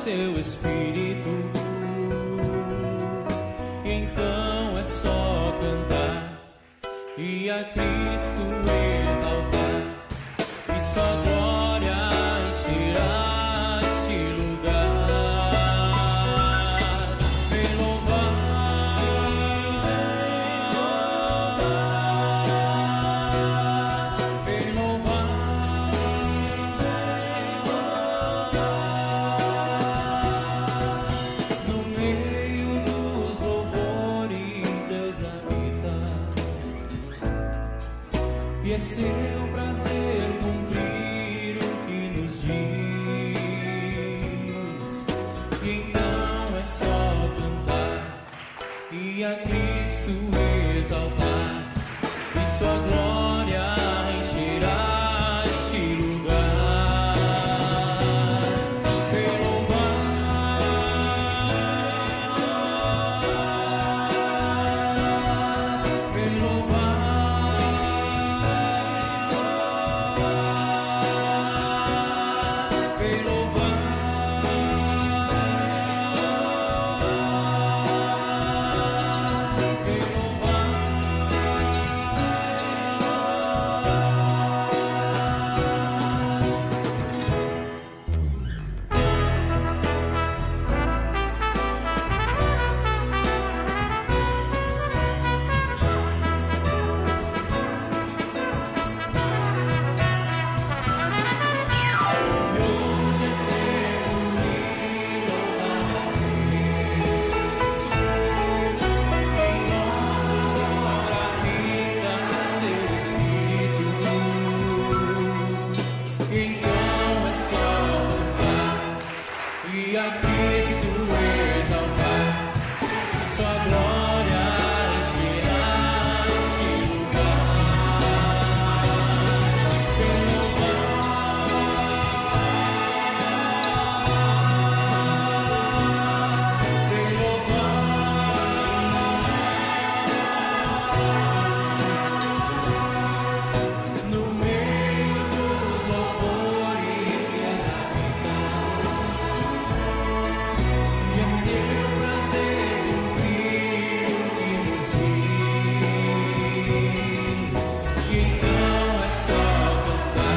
seu Espírito. Então é só cantar e a Cristo exaltar, e só glória encherá este lugar. Vem louvar, vem louvar, no meio dos louvores Deus habita, e é seu prazer cumprir o que nos diz. Então é só cantar e a Cristo exaltar, e sua glória encherá este lugar. Vem louvar, vem louvar, vem louvar, vem louvar. E a Cristo exaltar, e sua glória encherá este lugar. Vem louvar, vem louvar, no meio dos louvores Deus habita, e é seu prazer cumprir o que nos diz. Então é só cantar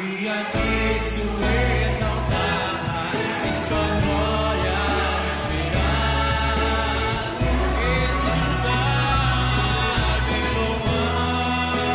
e a Cristo exaltar, e sua glória encherá esse lugar. Vem louvar, vem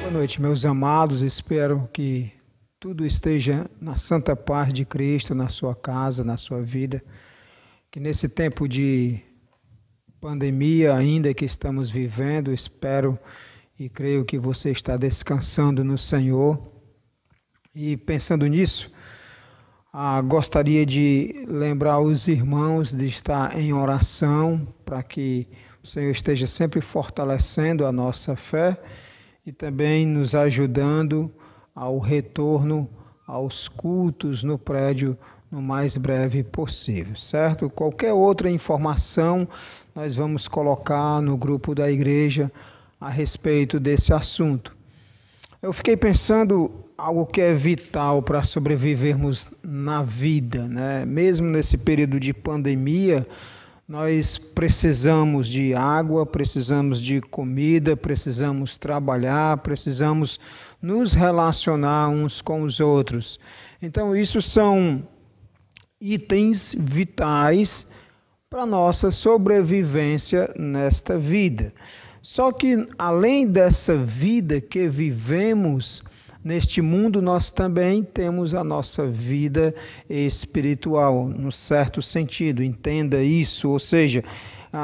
Boa noite, meus amados. Espero que tudo esteja na santa paz de Cristo, na sua casa, na sua vida. Que nesse tempo de pandemia ainda que estamos vivendo, espero e creio que você está descansando no Senhor. E pensando nisso, gostaria de lembrar os irmãos de estar em oração para que o Senhor esteja sempre fortalecendo a nossa fé e também nos ajudando ao retorno aos cultos no prédio no mais breve possível, certo? Qualquer outra informação nós vamos colocar no grupo da igreja a respeito desse assunto. Eu fiquei pensando algo que é vital para sobrevivermos na vida, né? Mesmo nesse período de pandemia, nós precisamos de água, precisamos de comida, precisamos trabalhar, precisamos nos relacionar uns com os outros. Então, isso são itens vitais para a nossa sobrevivência nesta vida. Só que, além dessa vida que vivemos neste mundo, nós também temos a nossa vida espiritual, no certo sentido, entenda isso, ou seja,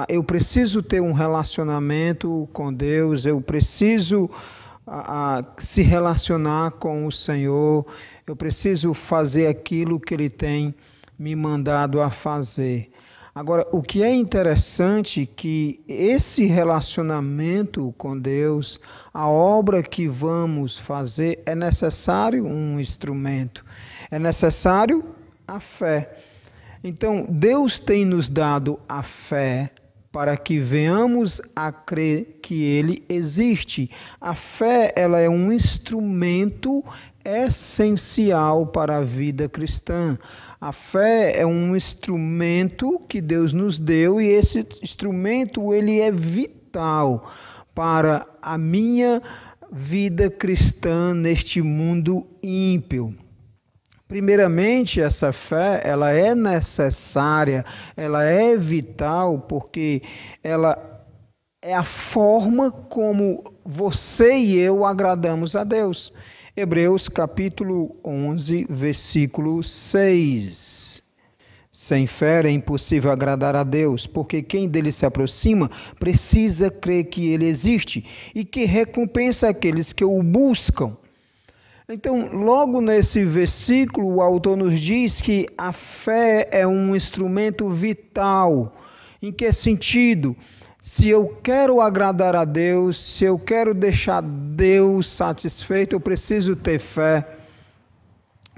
eu preciso ter um relacionamento com Deus, eu preciso se relacionar com o Senhor, eu preciso fazer aquilo que Ele tem me mandado a fazer. Agora, o que é interessante é que esse relacionamento com Deus, a obra que vamos fazer, é necessário um instrumento, é necessário a fé. Então, Deus tem nos dado a fé para que venhamos a crer que Ele existe. A fé, ela é um instrumento essencial para a vida cristã. A fé é um instrumento que Deus nos deu e esse instrumento ele é vital para a minha vida cristã neste mundo ímpio. Primeiramente, essa fé, ela é necessária, ela é vital, porque ela é a forma como você e eu agradamos a Deus. Hebreus capítulo 11, versículo 6. Sem fé é impossível agradar a Deus, porque quem dele se aproxima precisa crer que ele existe e que recompensa aqueles que o buscam. Então, logo nesse versículo, o autor nos diz que a fé é um instrumento vital. Em que sentido? Se eu quero agradar a Deus, se eu quero deixar Deus satisfeito, eu preciso ter fé.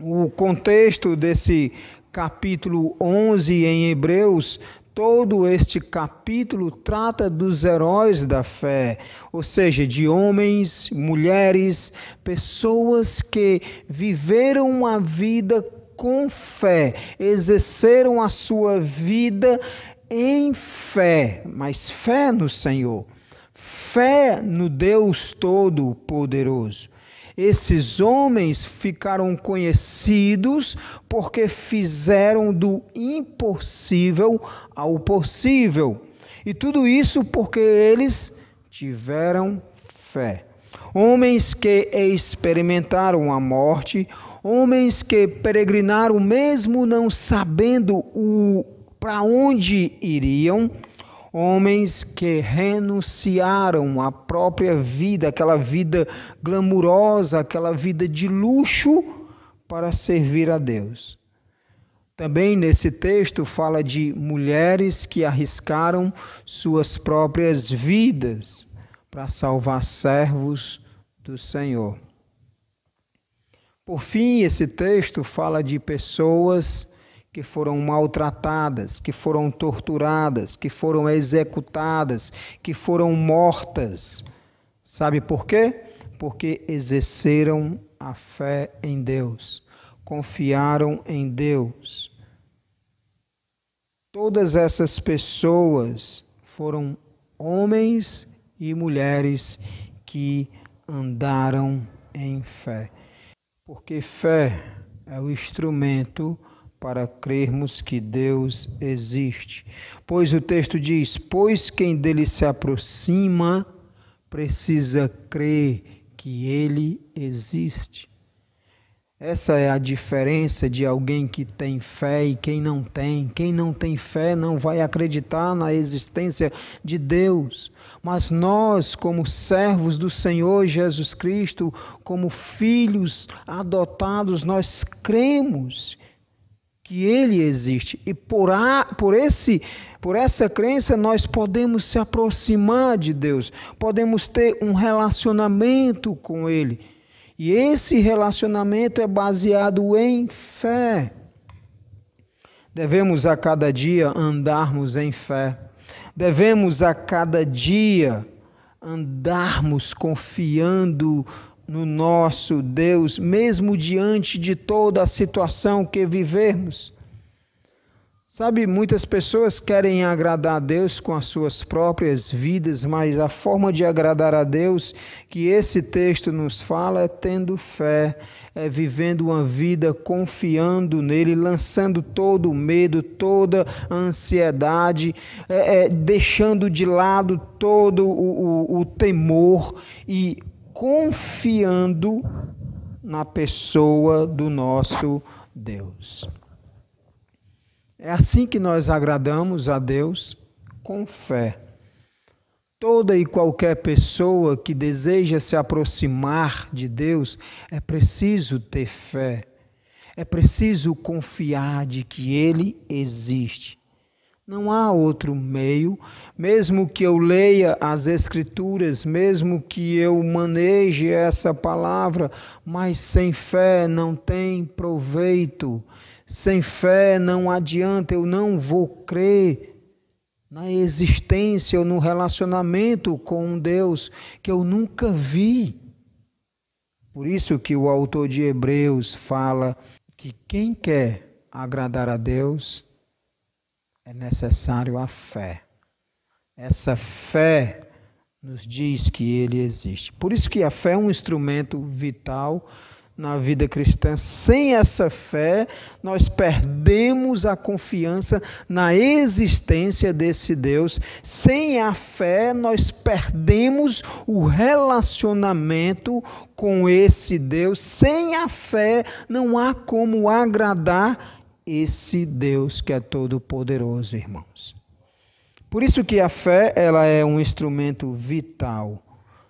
O contexto desse capítulo 11 em Hebreus, todo este capítulo trata dos heróis da fé, ou seja, de homens, mulheres, pessoas que viveram uma vida com fé, exerceram a sua vida em fé, mas fé no Senhor, fé no Deus Todo-Poderoso. Esses homens ficaram conhecidos porque fizeram do impossível ao possível. E tudo isso porque eles tiveram fé. Homens que experimentaram a morte, homens que peregrinaram mesmo não sabendo para onde iriam, homens que renunciaram à própria vida, aquela vida glamurosa, aquela vida de luxo, para servir a Deus. Também nesse texto fala de mulheres que arriscaram suas próprias vidas para salvar servos do Senhor. Por fim, esse texto fala de pessoas que foram maltratadas, que foram torturadas, que foram executadas, que foram mortas. Sabe por quê? Porque exerceram a fé em Deus, confiaram em Deus. Todas essas pessoas foram homens e mulheres que andaram em fé. Porque fé é o instrumento para crermos que Deus existe. Pois o texto diz, pois quem dele se aproxima precisa crer que ele existe. Essa é a diferença de alguém que tem fé e quem não tem. Quem não tem fé não vai acreditar na existência de Deus. Mas nós, como servos do Senhor Jesus Cristo, como filhos adotados, nós cremos que Ele existe. E por essa crença nós podemos se aproximar de Deus, podemos ter um relacionamento com Ele. E esse relacionamento é baseado em fé. Devemos a cada dia andarmos em fé. Devemos a cada dia andarmos confiando no nosso Deus, mesmo diante de toda a situação que vivermos. Sabe, muitas pessoas querem agradar a Deus com as suas próprias vidas, mas a forma de agradar a Deus que esse texto nos fala é tendo fé, é vivendo uma vida confiando nele, lançando todo o medo, toda a ansiedade, deixando de lado todo o temor e confiando na pessoa do nosso Deus. É assim que nós agradamos a Deus, com fé. Toda e qualquer pessoa que deseja se aproximar de Deus, é preciso ter fé. É preciso confiar de que Ele existe. Não há outro meio, mesmo que eu leia as Escrituras, mesmo que eu maneje essa palavra, mas sem fé não tem proveito. Sem fé não adianta, eu não vou crer na existência ou no relacionamento com um Deus que eu nunca vi. Por isso que o autor de Hebreus fala que quem quer agradar a Deus é necessário a fé. Essa fé nos diz que Ele existe. Por isso que a fé é um instrumento vital na vida cristã. Sem essa fé, nós perdemos a confiança na existência desse Deus. Sem a fé, nós perdemos o relacionamento com esse Deus. Sem a fé, não há como agradar esse Deus que é todo-poderoso, irmãos. Por isso que a fé, ela é um instrumento vital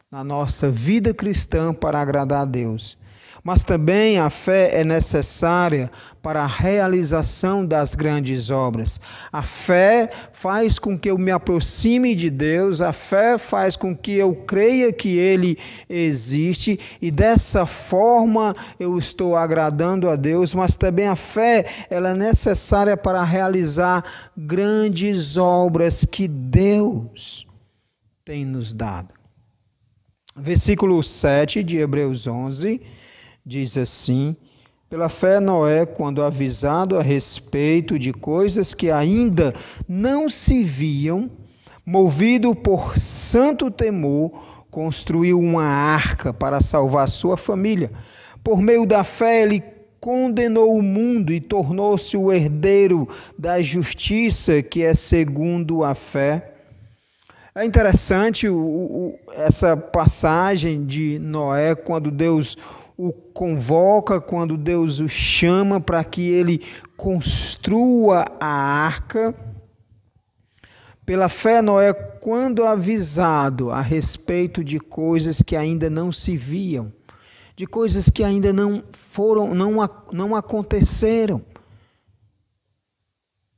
na nossa vida cristã para agradar a Deus. Mas também a fé é necessária para a realização das grandes obras. A fé faz com que eu me aproxime de Deus, a fé faz com que eu creia que Ele existe e dessa forma eu estou agradando a Deus, mas também a fé ela é necessária para realizar grandes obras que Deus tem nos dado. Versículo 7 de Hebreus 11 diz assim: pela fé Noé, quando avisado a respeito de coisas que ainda não se viam, movido por santo temor, construiu uma arca para salvar sua família. Por meio da fé ele condenou o mundo e tornou-se o herdeiro da justiça que é segundo a fé. É interessante essa passagem de Noé, quando Deus o convoca, quando Deus o chama para que ele construa a arca. Pela fé, Noé, quando avisado a respeito de coisas que ainda não se viam, de coisas que ainda não aconteceram.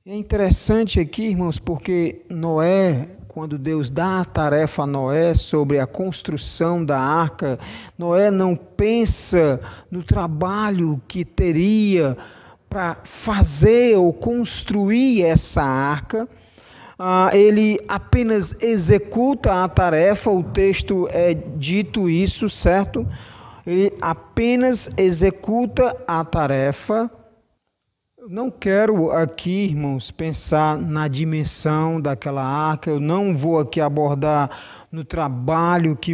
É interessante aqui, irmãos, porque Noé, quando Deus dá a tarefa a Noé sobre a construção da arca, Noé não pensa no trabalho que teria para fazer ou construir essa arca. Ele apenas executa a tarefa, o texto é dito isso, certo? Ele apenas executa a tarefa. Não quero aqui, irmãos, pensar na dimensão daquela arca. Eu não vou aqui abordar no trabalho que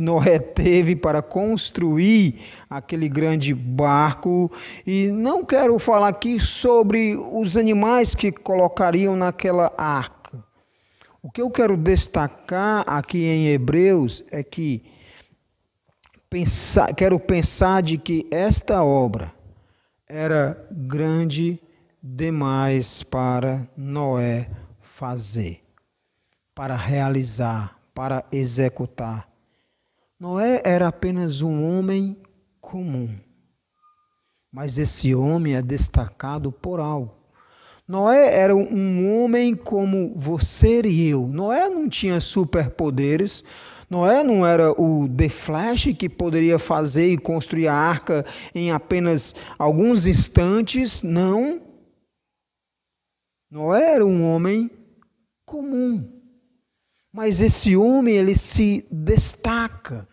Noé teve para construir aquele grande barco. E não quero falar aqui sobre os animais que colocariam naquela arca. O que eu quero destacar aqui em Hebreus é que quero pensar de que esta obra era grande demais para Noé fazer, para realizar, para executar. Noé era apenas um homem comum, mas esse homem é destacado por algo. Noé era um homem como você e eu. Noé não tinha superpoderes. Noé não era o The Flash que poderia fazer e construir a arca em apenas alguns instantes, não. Noé era um homem comum, mas esse homem ele se destaca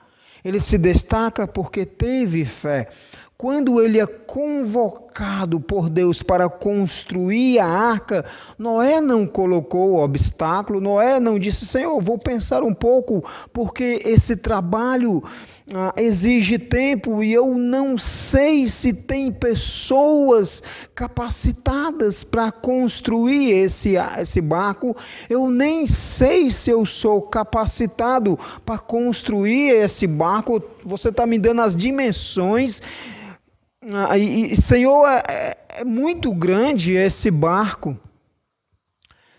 porque teve fé. Quando ele é convocado por Deus para construir a arca, Noé não colocou obstáculo, Noé não disse, Senhor, vou pensar um pouco, porque esse trabalho exige tempo e eu não sei se tem pessoas capacitadas para construir esse barco, eu nem sei se eu sou capacitado para construir esse barco, você está me dando as dimensões. Senhor, é muito grande esse barco.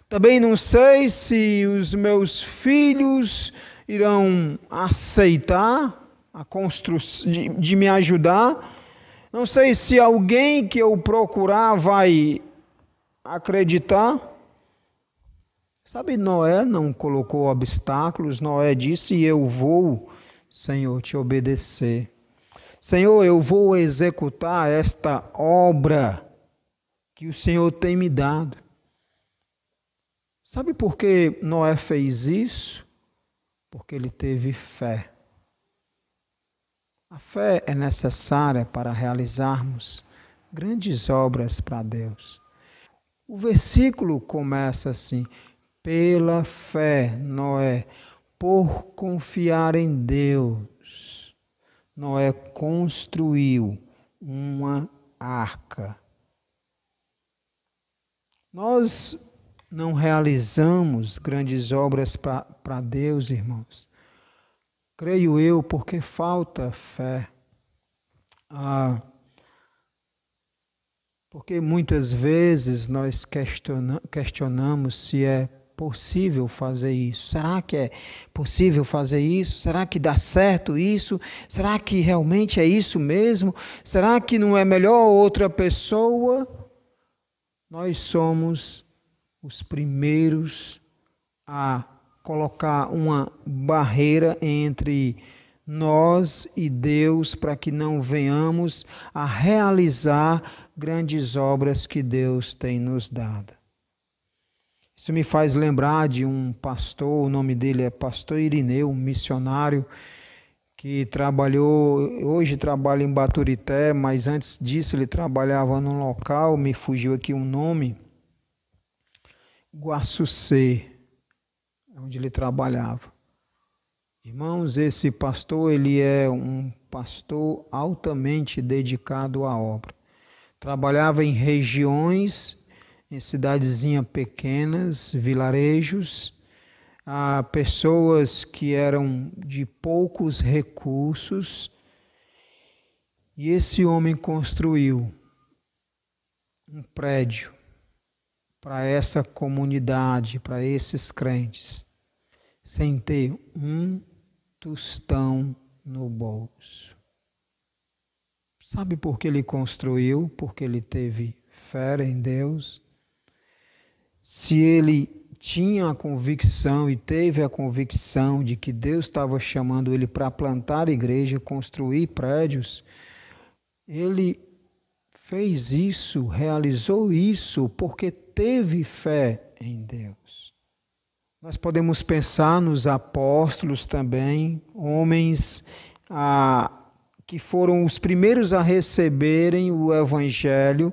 Também não sei se os meus filhos irão aceitar a construção de me ajudar. Não sei se alguém que eu procurar vai acreditar. Sabe, Noé não colocou obstáculos, Noé disse: eu vou, Senhor, te obedecer. Senhor, eu vou executar esta obra que o Senhor tem me dado. Sabe por que Noé fez isso? Porque ele teve fé. A fé é necessária para realizarmos grandes obras para Deus. O versículo começa assim: pela fé, Noé, por confiar em Deus, Noé construiu uma arca. Nós não realizamos grandes obras para Deus, irmãos. Creio eu, porque falta fé. Porque muitas vezes nós questionamos se é possível fazer isso. Será que é possível fazer isso? Será que dá certo isso? Será que realmente é isso mesmo? Será que não é melhor outra pessoa? Nós somos os primeiros a colocar uma barreira entre nós e Deus para que não venhamos a realizar grandes obras que Deus tem nos dado. Isso me faz lembrar de um pastor, o nome dele é Pastor Irineu, um missionário que hoje trabalha em Baturité, mas antes disso ele trabalhava num local, me fugiu aqui um nome, Guaçucê, onde ele trabalhava. Irmãos, esse pastor, ele é um pastor altamente dedicado à obra. Trabalhava em regiões, em cidadezinhas pequenas, vilarejos, a pessoas que eram de poucos recursos, e esse homem construiu um prédio para essa comunidade, para esses crentes, sem ter um tostão no bolso. Sabe por que ele construiu? Porque ele teve fé em Deus. Se ele tinha a convicção e teve a convicção de que Deus estava chamando ele para plantar igreja, construir prédios, ele fez isso, realizou isso, porque teve fé em Deus. Nós podemos pensar nos apóstolos também, homens que foram os primeiros a receberem o Evangelho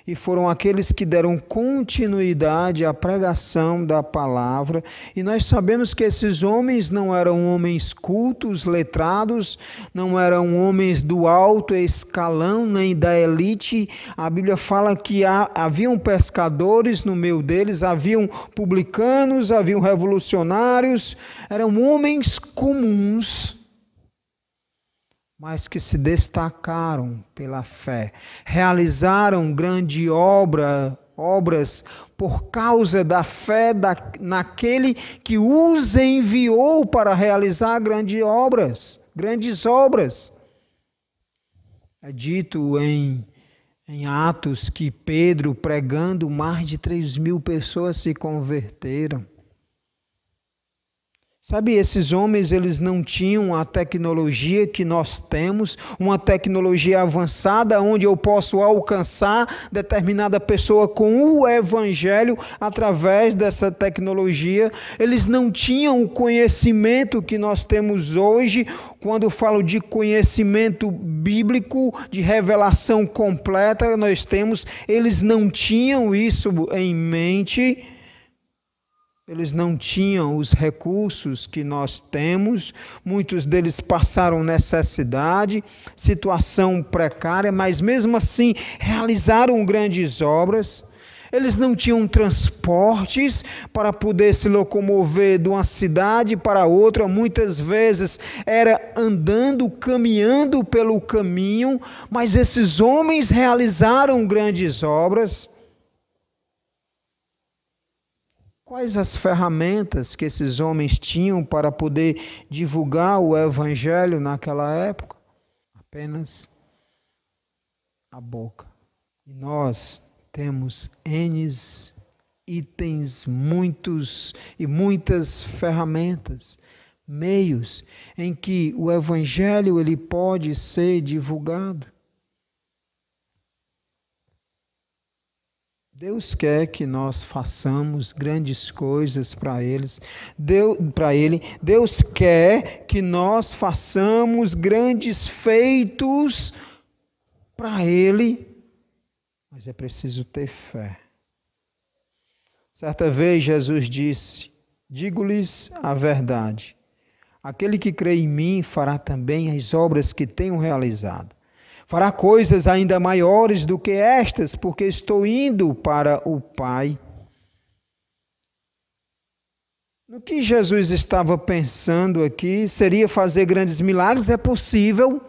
e foram aqueles que deram continuidade à pregação da palavra. E nós sabemos que esses homens não eram homens cultos, letrados, não eram homens do alto escalão, nem da elite. A Bíblia fala que haviam pescadores no meio deles, haviam publicanos, haviam revolucionários, eram homens comuns, mas que se destacaram pela fé, realizaram grandes obras por causa da fé naquele que os enviou para realizar grandes obras. É dito em Atos que Pedro, pregando, mais de 3.000 pessoas se converteram. Sabe, esses homens, eles não tinham a tecnologia que nós temos, uma tecnologia avançada onde eu posso alcançar determinada pessoa com o Evangelho através dessa tecnologia. Eles não tinham o conhecimento que nós temos hoje, quando eu falo de conhecimento bíblico, de revelação completa, eles não tinham isso em mente. Eles não tinham os recursos que nós temos, muitos deles passaram necessidade, situação precária, mas mesmo assim realizaram grandes obras. Eles não tinham transportes para poder se locomover de uma cidade para outra, muitas vezes era andando, caminhando pelo caminho, mas esses homens realizaram grandes obras. Quais as ferramentas que esses homens tinham para poder divulgar o Evangelho naquela época? Apenas a boca. E nós temos N itens, muitas ferramentas, meios em que o evangelho ele pode ser divulgado. Deus quer que nós façamos grandes coisas para Ele. Deus quer que nós façamos grandes feitos para Ele, mas é preciso ter fé. Certa vez Jesus disse: digo-lhes a verdade, aquele que crê em mim fará também as obras que tenho realizado. Fará coisas ainda maiores do que estas, porque estou indo para o Pai. No que Jesus estava pensando aqui, seria fazer grandes milagres? É possível.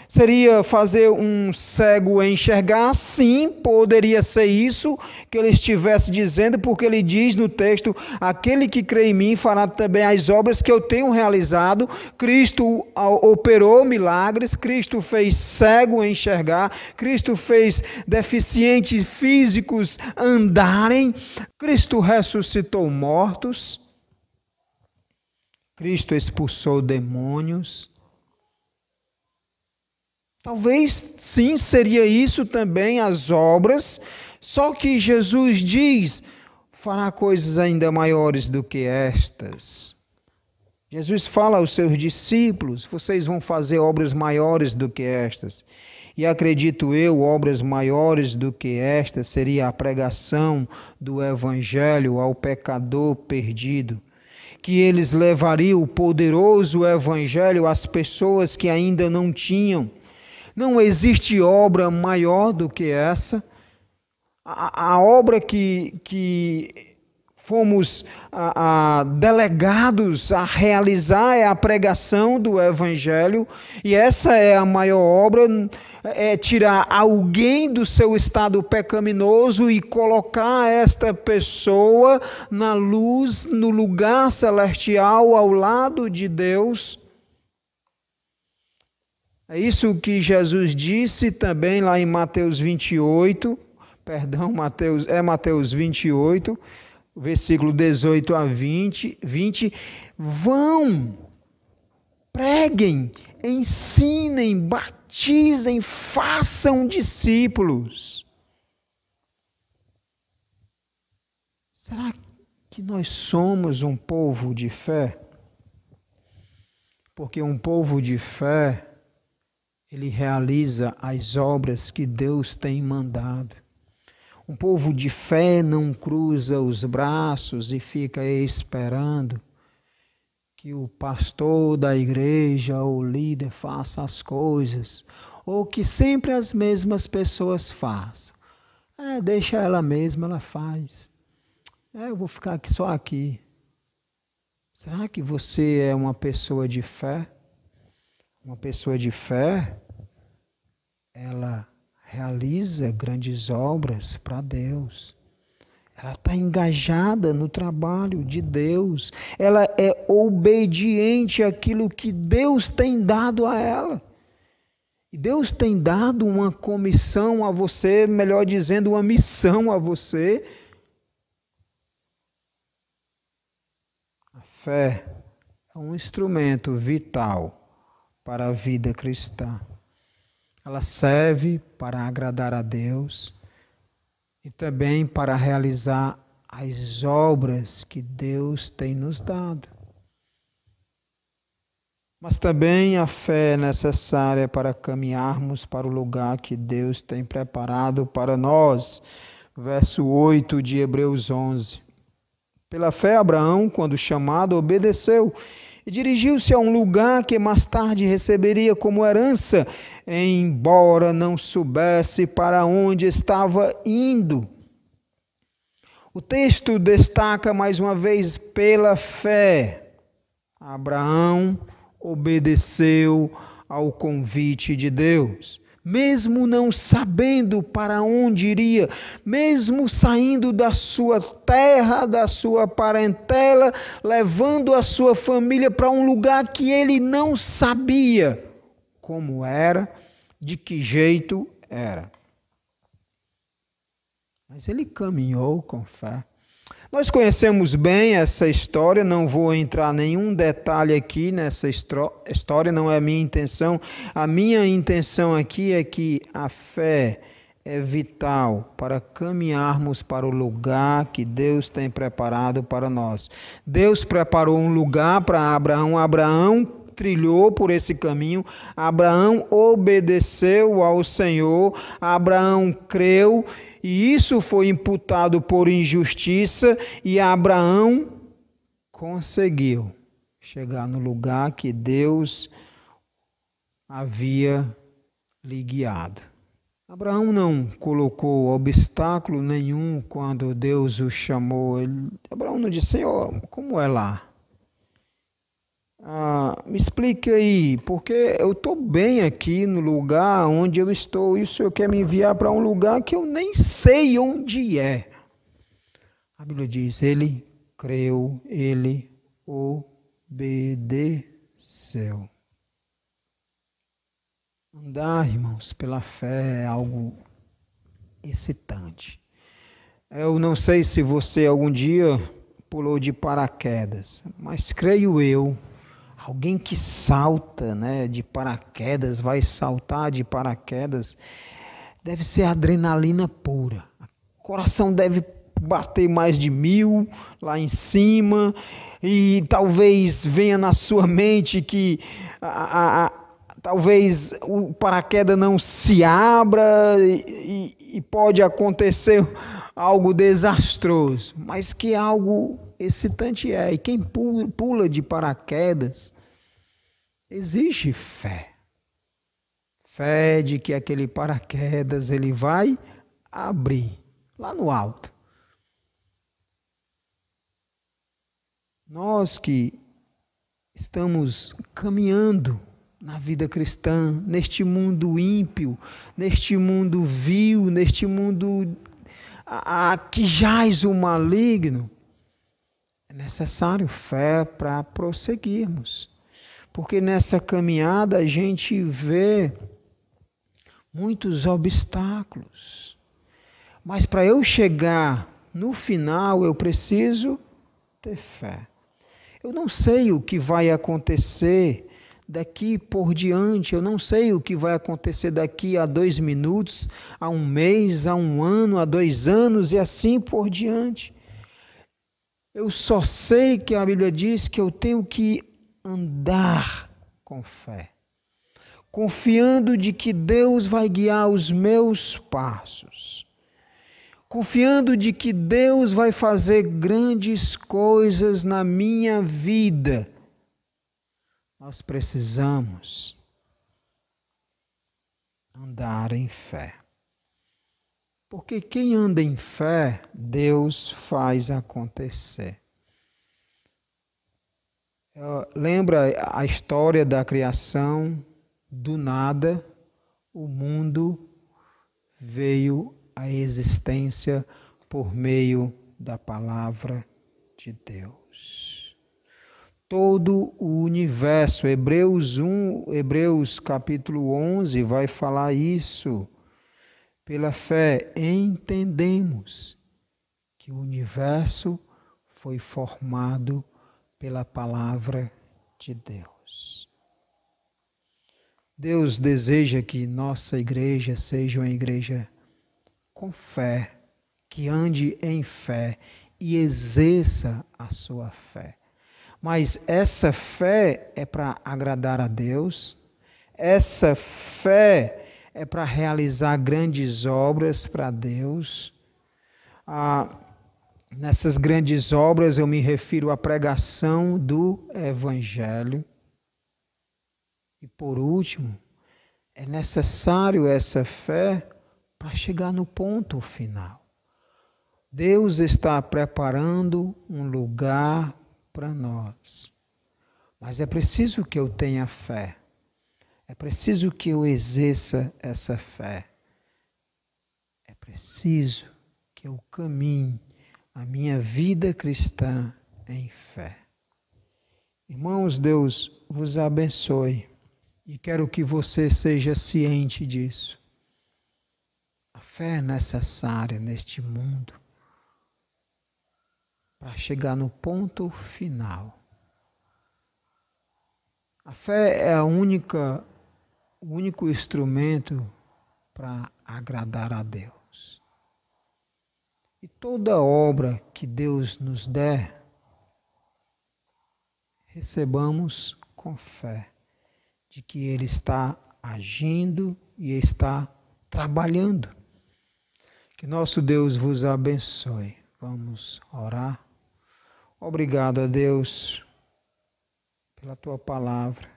Seria fazer um cego enxergar? Sim, poderia ser isso que ele estivesse dizendo, porque ele diz no texto: aquele que crê em mim fará também as obras que eu tenho realizado. Cristo operou milagres, Cristo fez cego enxergar, Cristo fez deficientes físicos andarem, Cristo ressuscitou mortos, Cristo expulsou demônios. Talvez sim, seria isso também as obras, só que Jesus diz: fará coisas ainda maiores do que estas. Jesus fala aos seus discípulos: vocês vão fazer obras maiores do que estas. E acredito eu, obras maiores do que esta seria a pregação do Evangelho ao pecador perdido. Que eles levariam o poderoso Evangelho às pessoas que ainda não tinham. Não existe obra maior do que essa. A obra que fomos delegados a realizar é a pregação do Evangelho, e essa é a maior obra, é tirar alguém do seu estado pecaminoso e colocar esta pessoa na luz, no lugar celestial, ao lado de Deus. É isso que Jesus disse também lá em Mateus 28, Mateus 28, versículo 18 a 20. Vão, preguem, ensinem, batizem, façam discípulos. Será que nós somos um povo de fé? Porque um povo de fé, ele realiza as obras que Deus tem mandado. Um povo de fé não cruza os braços e fica esperando que o pastor da igreja ou o líder faça as coisas, ou que sempre as mesmas pessoas façam. Deixa ela mesma, ela faz. Eu vou ficar só aqui. Será que você é uma pessoa de fé? Uma pessoa de fé, ela realiza grandes obras para Deus. Ela está engajada no trabalho de Deus. Ela é obediente àquilo que Deus tem dado a ela. E Deus tem dado uma comissão a você, melhor dizendo, uma missão a você. A fé é um instrumento vital para a vida cristã. Ela serve para agradar a Deus e também para realizar as obras que Deus tem nos dado. Mas também a fé é necessária para caminharmos para o lugar que Deus tem preparado para nós. Verso 8 de Hebreus 11. Pela fé, Abraão, quando chamado, obedeceu e dirigiu-se a um lugar que mais tarde receberia como herança, embora não soubesse para onde estava indo. O texto destaca mais uma vez: pela fé, Abraão obedeceu ao convite de Deus. Mesmo não sabendo para onde iria, mesmo saindo da sua terra, da sua parentela, levando a sua família para um lugar que ele não sabia como era, de que jeito era. Mas ele caminhou com fé. Nós conhecemos bem essa história, não vou entrar em nenhum detalhe aqui nessa história, não é a minha intenção. A minha intenção aqui é que a fé é vital para caminharmos para o lugar que Deus tem preparado para nós. Deus preparou um lugar para Abraão. Abraão trilhou por esse caminho. Abraão obedeceu ao Senhor. Abraão creu e isso foi imputado por injustiça e Abraão conseguiu chegar no lugar que Deus havia lhe guiado. Abraão não colocou obstáculo nenhum quando Deus o chamou. Abraão não disse: Senhor, como é lá? Me explique aí, porque eu estou bem aqui no lugar onde eu estou e o Senhor quer me enviar para um lugar que eu nem sei onde é. A Bíblia diz: ele creu, ele obedeceu. Andar, irmãos, pela fé é algo excitante. Eu não sei se você algum dia pulou de paraquedas, mas creio eu, alguém que salta, né, de paraquedas, vai saltar de paraquedas, deve ser adrenalina pura. O coração deve bater mais de 1000 lá em cima e talvez venha na sua mente que talvez o paraquedas não se abra e pode acontecer algo desastroso, mas que algo excitante é. E quem pula de paraquedas, exige fé. Fé de que aquele paraquedas ele vai abrir lá no alto. Nós que estamos caminhando na vida cristã, neste mundo ímpio, neste mundo vil, neste mundo que jaz o maligno, é necessário fé para prosseguirmos. Porque nessa caminhada a gente vê muitos obstáculos. Mas para eu chegar no final, eu preciso ter fé. Eu não sei o que vai acontecer daqui por diante, eu não sei o que vai acontecer daqui a 2 minutos, a 1 mês, a 1 ano, a 2 anos e assim por diante. Eu só sei que a Bíblia diz que eu tenho que andar com fé, confiando de que Deus vai guiar os meus passos, confiando de que Deus vai fazer grandes coisas na minha vida. Nós precisamos andar em fé. Porque quem anda em fé, Deus faz acontecer. Lembra a história da criação? Do nada, o mundo veio à existência por meio da palavra de Deus. Todo o universo, Hebreus capítulo 11 vai falar isso. Pela fé entendemos que o universo foi formado pela palavra de Deus. Deus deseja que nossa igreja seja uma igreja com fé, que ande em fé e exerça a sua fé. Mas essa fé é para agradar a Deus, essa fé é para realizar grandes obras para Deus. Nessas grandes obras eu me refiro à pregação do Evangelho. E por último, é necessário essa fé para chegar no ponto final. Deus está preparando um lugar para nós. Mas é preciso que eu tenha fé. É preciso que eu exerça essa fé. É preciso que eu caminhe a minha vida cristã em fé. Irmãos, Deus vos abençoe e quero que você seja ciente disso. A fé é necessária neste mundo. para chegar no ponto final. A fé é o único instrumento para agradar a Deus. E toda obra que Deus nos der, recebamos com fé de que Ele está agindo e está trabalhando. Que nosso Deus vos abençoe. Vamos orar. Obrigado a Deus pela Tua palavra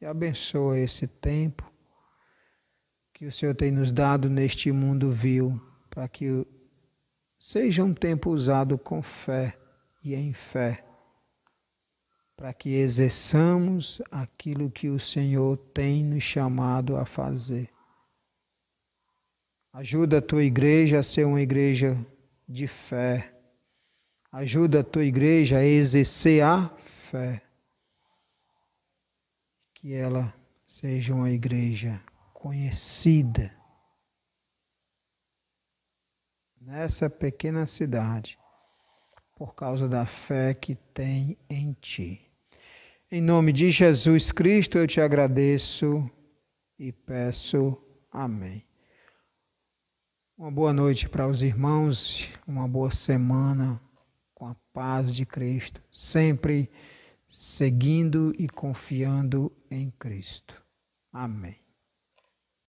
e abençoa esse tempo que o Senhor tem nos dado neste mundo vil, para que seja um tempo usado com fé e em fé, para que exerçamos aquilo que o Senhor tem nos chamado a fazer. Ajuda a Tua igreja a ser uma igreja de fé. Ajuda a Tua igreja a exercer a fé. Que ela seja uma igreja conhecida nessa pequena cidade, por causa da fé que tem em Ti. Em nome de Jesus Cristo eu te agradeço e peço amém. Uma boa noite para os irmãos, uma boa semana com a paz de Cristo, sempre seguindo e confiando em Cristo. Amém.